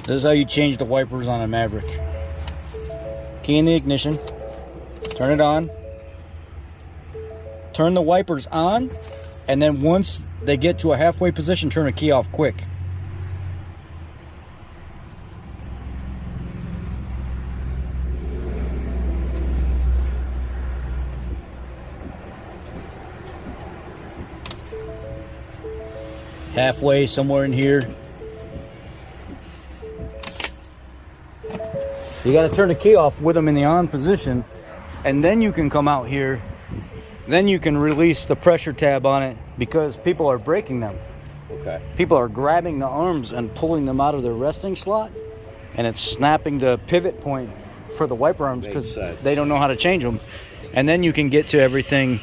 This is how you change the wipers on a Maverick. Key in the ignition, turn it on, turn the wipers on, and then once they get to a halfway position, turn the key off quick. Halfway, somewhere in here. You got to turn the key off with them in the on position, and then you can come out here. Then you can release the pressure tab on it, because people are breaking them. Okay. People are grabbing the arms and pulling them out of their resting slot, and it's snapping the pivot point for the wiper arms because they don't know how to change them. And then you can get to everything.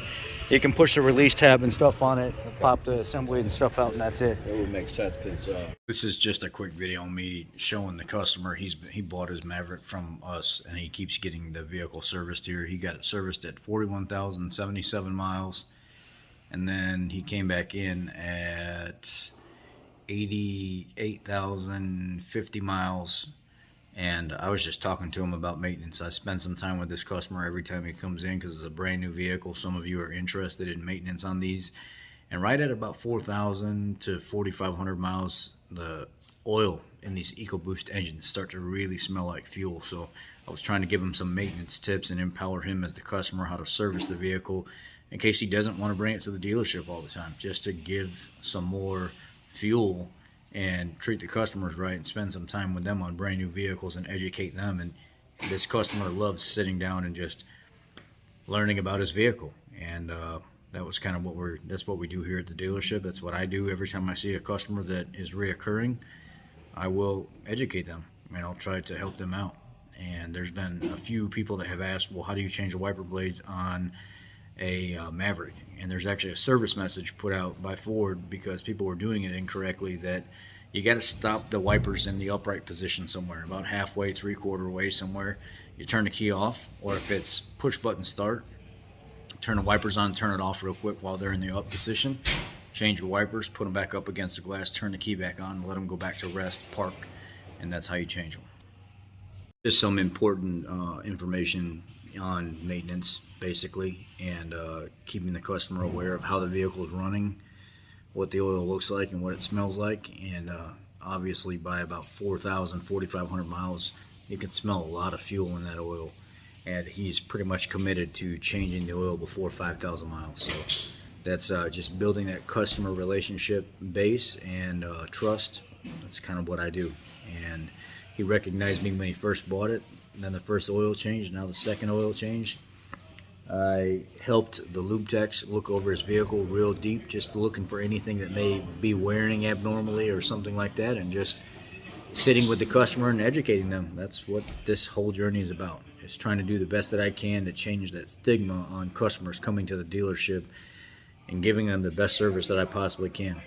You can push the release tab and stuff on it, pop the assembly and stuff out, and that's it. It would make sense because this is just a quick video on me showing the customer. He bought his Maverick from us, and he keeps getting the vehicle serviced here. He got it serviced at 41,077 miles, and then he came back in at 88,050 miles. And I was just talking to him about maintenance. I spend some time with this customer every time he comes in because it's a brand new vehicle. Some of you are interested in maintenance on these. And right at about 4,000 to 4,500 miles, the oil in these EcoBoost engines start to really smell like fuel. So I was trying to give him some maintenance tips and empower him as the customer how to service the vehicle in case he doesn't want to bring it to the dealership all the time, just to give some more fuel and treat the customers right and spend some time with them on brand new vehicles and educate them. And this customer loves sitting down and just learning about his vehicle. And that was kind of that's what we do here at the dealership. That's what I do every time I see a customer that is reoccurring. I will educate them and I'll try to help them out. And there's been a few people that have asked, well, how do you change the wiper blades on a Maverick? And there's actually a service message put out by Ford because people were doing it incorrectly, that you got to stop the wipers in the upright position somewhere, about halfway, 3/4 way somewhere. You turn the key off, or if it's push button start, turn the wipers on, turn it off real quick while they're in the up position. Change your wipers, put them back up against the glass, turn the key back on, let them go back to rest, park, and that's how you change them. Just some important information on maintenance, basically, and keeping the customer aware of how the vehicle is running, what the oil looks like and what it smells like. And obviously by about 4,000, 4,500 miles, you can smell a lot of fuel in that oil, and he's pretty much committed to changing the oil before 5,000 miles. So that's just building that customer relationship base and trust. That's kind of what I do. And he recognized me when he first bought it, and then the first oil change, now the second oil change. I helped the lube techs look over his vehicle real deep, just looking for anything that may be wearing abnormally or something like that, and just sitting with the customer and educating them. That's what this whole journey is about, is trying to do the best that I can to change that stigma on customers coming to the dealership and giving them the best service that I possibly can.